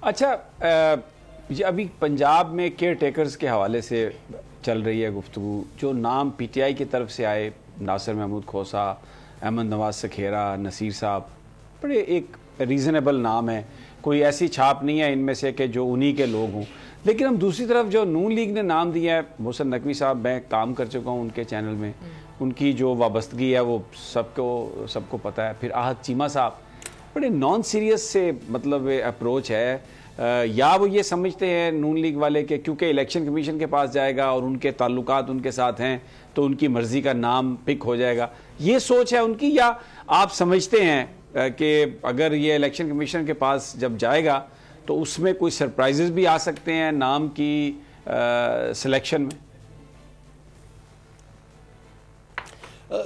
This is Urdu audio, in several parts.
اچھا یہ ابھی پنجاب میں کیئر ٹیکرز کے حوالے سے چل رہی ہے گفتگو، جو نام پی ٹی آئی کی طرف سے آئے، ناصر محمود کھوسا، احمد نواز سکھیرا، نصیر صاحب، بڑے ایک ریزنیبل نام ہے، کوئی ایسی چھاپ نہیں ہے ان میں سے کہ جو انہی کے لوگ ہوں. لیکن ہم دوسری طرف جو نون لیگ نے نام دیا ہے، محسن نقوی صاحب، میں کام کر چکا ہوں ان کے چینل میں، ان کی جو وابستگی ہے وہ سب کو پتہ ہے. پھر آحد چیمہ صاحب، بڑے نان سیریس سے مطلب اپروچ ہے. یا وہ یہ سمجھتے ہیں نون لیگ والے کہ کیونکہ الیکشن کمیشن کے پاس جائے گا اور ان کے تعلقات ان کے ساتھ ہیں تو ان کی مرضی کا نام پک ہو جائے گا، یہ سوچ ہے ان کی؟ یا آپ سمجھتے ہیں کہ اگر یہ الیکشن کمیشن کے پاس جب جائے گا تو اس میں کوئی سرپرائزز بھی آ سکتے ہیں نام کی سلیکشن میں؟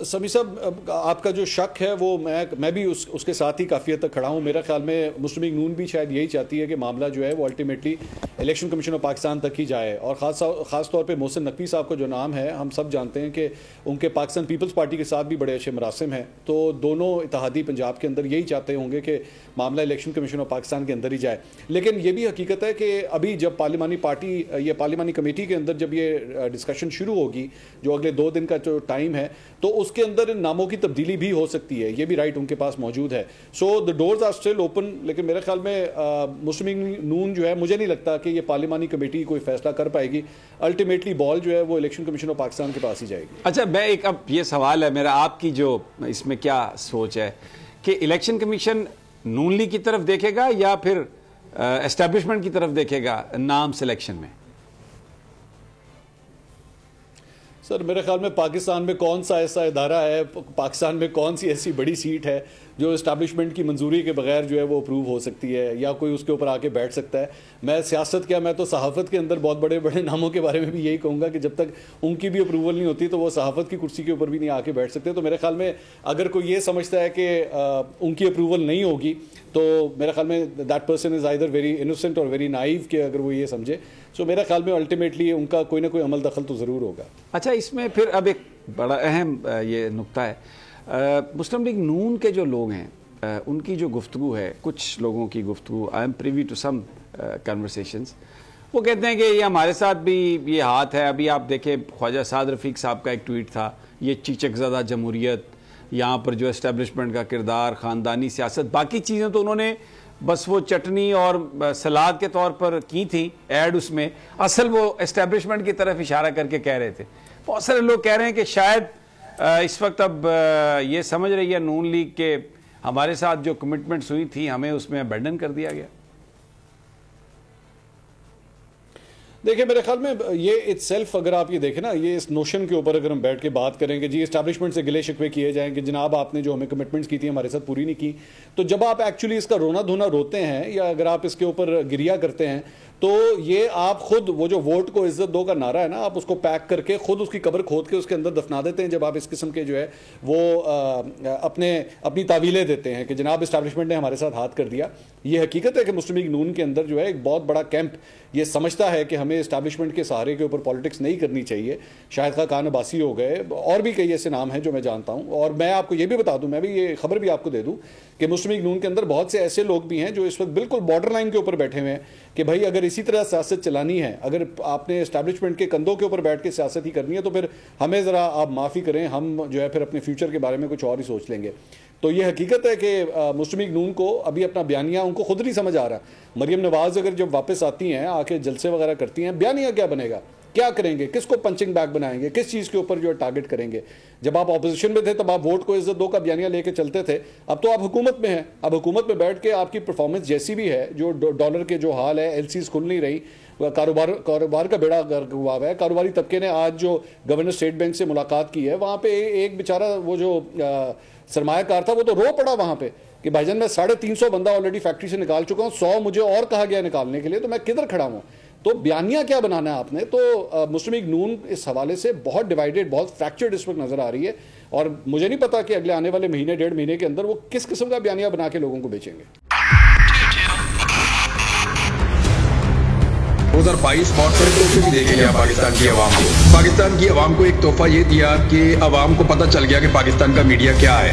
سمیع صاحب، آپ کا جو شک ہے وہ میں بھی اس کے ساتھ ہی کافی حد تک کھڑا ہوں. میرا خیال میں مسلم لیگ نون بھی شاید یہی چاہتی ہے کہ معاملہ جو ہے وہ ultimately election commission of Pakistan تک ہی جائے. اور خاص طور پہ محسن نقوی صاحب کا جو نام ہے، ہم سب جانتے ہیں کہ ان کے پاکستان پیپلز پارٹی کے ساتھ بھی بڑے اچھے مراسم ہیں، تو دونوں اتحادی پنجاب کے اندر یہی چاہتے ہوں گے کہ معاملہ الیکشن کمیشن آف پاکستان کے اندر ہی جائے. لیکن یہ بھی حقیقت ہے کہ ابھی جب پارلیمانی کمیٹی کے اندر جب یہ ڈسکشن شروع ہوگی، جو اگلے 2 دن کا جو ٹائم ہے، تو اس کے اندر ان ناموں کی تبدیلی بھی ہو سکتی ہے. یہ بھی رائٹ ان کے پاس موجود ہے. سو دا ڈورز آر اسٹل اوپن. لیکن میرے خیال میں مسلم لیگ نون جو ہے، مجھے نہیں لگتا کہ یہ پارلیمانی کمیٹی کوئی فیصلہ کر پائے گی. الٹیمیٹلی بال جو ہے وہ الیکشن کمیشن آف پاکستان کے پاس ہی جائے گی. اچھا، میں ایک اب یہ سوال ہے میرا، آپ کی جو اس میں کیا سوچ ہے کہ الیکشن کمیشن نون لیگ کی طرف دیکھے گا یا پھر اسٹیبلشمنٹ کی طرف دیکھے گا نام سلیکشن میں؟ سر میرے خیال میں پاکستان میں کون سا ایسا ادارہ ہے، پاکستان میں کون سی ایسی بڑی سیٹ ہے جو اسٹیبلشمنٹ کی منظوری کے بغیر جو ہے وہ اپروو ہو سکتی ہے یا کوئی اس کے اوپر آ کے بیٹھ سکتا ہے؟ میں سیاست کیا، میں تو صحافت کے اندر بہت بڑے بڑے ناموں کے بارے میں بھی یہی کہوں گا کہ جب تک ان کی بھی اپروول نہیں ہوتی تو وہ صحافت کی کرسی کے اوپر بھی نہیں آ کے بیٹھ سکتے. تو میرے خیال میں اگر کوئی یہ سمجھتا ہے کہ ان کی اپروول نہیں ہوگی تو میرے خیال میں that person is either very innocent اور ویری نائیو کہ اگر وہ یہ سمجھے. سو میرے خیال میں الٹیمیٹلی ان کا کوئی نہ کوئی عمل دخل تو ضرور ہوگا. اچھا، اس میں پھر اب ایک بڑا اہم یہ نقطہ ہے، مسلم لیگ نون کے جو لوگ ہیں ان کی جو گفتگو ہے، کچھ لوگوں کی گفتگو، I am privy to some conversations, وہ کہتے ہیں کہ یہ ہمارے ساتھ بھی یہ ہاتھ ہے. ابھی آپ دیکھیں خواجہ سعد رفیق صاحب کا ایک ٹویٹ تھا، یہ چیچک زدہ جمہوریت، یہاں پر جو اسٹیبلشمنٹ کا کردار، خاندانی سیاست، باقی چیزیں تو انہوں نے بس وہ چٹنی اور سلاد کے طور پر کی تھی ایڈ، اس میں اصل وہ اسٹیبلشمنٹ کی طرف اشارہ کر کے کہہ رہے تھے. بہت سارے لوگ کہہ رہے ہیں کہ شاید اس وقت اب یہ سمجھ رہی ہے نون لیگ کہ ہمارے ساتھ جو کمٹمنٹس ہوئی تھی ہمیں اس میں ابینڈن کر دیا گیا. دیکھیں میرے خیال میں یہ اٹ سیلف، اگر آپ یہ دیکھیں نا، یہ اس نوشن کے اوپر اگر ہم بیٹھ کے بات کریں کہ جی اسٹیبلشمنٹ سے گلے شکوے کیے جائیں کہ جناب آپ نے جو ہمیں کمٹمنٹس کی تھی ہمارے ساتھ پوری نہیں کی، تو جب آپ ایکچولی اس کا رونا دھونا روتے ہیں یا اگر آپ اس کے اوپر گریا کرتے ہیں تو یہ آپ خود وہ جو ووٹ کو عزت دو کا نعرہ ہے نا، آپ اس کو پیک کر کے خود اس کی قبر کھود کے اس کے اندر دفنا دیتے ہیں جب آپ اس قسم کے جو ہے وہ اپنی تعویلیں دیتے ہیں کہ جناب اسٹیبلشمنٹ نے ہمارے ساتھ ہاتھ کر دیا. یہ حقیقت ہے کہ مسلم لیگ نون کے اندر جو ہے ایک بہت بڑا کیمپ یہ سمجھتا ہے کہ ہمیں اسٹیبلشمنٹ کے سہارے کے اوپر پالیٹکس نہیں کرنی چاہیے. شاہد خاقان عباسی ہو گئے، اور بھی کئی ایسے نام ہیں جو میں جانتا ہوں. اور میں آپ کو یہ بھی بتا دوں، میں بھی یہ خبر بھی آپ کو دے دوں کہ مسلم لیگ نون کے اندر بہت سے ایسے لوگ بھی ہیں جو اس وقت بالکل بارڈر لائن کے اوپر بیٹھے ہوئے ہیں کہ بھائی اگر اسی طرح سیاست چلانی ہے، اگر آپ نے اسٹیبلشمنٹ کے کندھوں کے اوپر بیٹھ کے سیاست ہی کرنی ہے تو پھر ہمیں ذرا آپ معافی کریں، ہم جو ہے پھر اپنے فیوچر کے بارے میں کچھ اور ہی سوچ لیں گے. تو یہ حقیقت ہے کہ مسلم لیگ نون کو ابھی اپنا بیانیہ ان کو خود نہیں سمجھ آ رہا. مریم نواز اگر جب واپس آتی ہیں، آ کے جلسے وغیرہ کرتی ہیں، بیانیہ کیا بنے گا، کیا کریں گے، کس کو پنچنگ بیگ بنائیں گے، کس چیز کے اوپر جو ہے ٹارگٹ کریں گے. جب آپ اپوزیشن میں تھے تب آپ ووٹ کو عزت دو کا بیانیہ لے کے چلتے تھے، اب تو آپ حکومت میں ہیں. اب حکومت میں بیٹھ کے آپ کی پرفارمنس جیسی بھی ہے، جو ڈالر کے جو حال ہے، ایل سیز کھل نہیں رہی، کاروبار کا بیڑا غرق ہوا ہے. کاروباری طبقے نے آج جو گورنر اسٹیٹ بینک سے ملاقات کی ہے، وہاں پہ ایک بیچارہ وہ جو سرمایہ کار تھا وہ تو رو پڑا وہاں پہ کہ بھائی جان میں 350 بندہ آلریڈی فیکٹری سے نکال چکا ہوں، 100 مجھے اور کہا گیا نکالنے کے لیے، تو میں کدھر کھڑا ہوں. تو بیانیہ کیا بنانا ہے آپ نے؟ تو مسلم لیگ نون اس حوالے سے بہت ڈیوائیڈڈ، بہت فریکچرڈ اس وقت نظر آ رہی ہے. اور مجھے نہیں پتا کہ اگلے آنے والے مہینے 1.5 مہینے کے اندر وہ کس قسم کا بیانیہ بنا کے لوگوں کو بیچیں گے. 2022 بہت بڑے تحفے بھی دے کے گیا پاکستان کی عوام کو ایک تحفہ یہ دیا کہ عوام کو پتہ چل گیا کہ پاکستان کا میڈیا کیا ہے.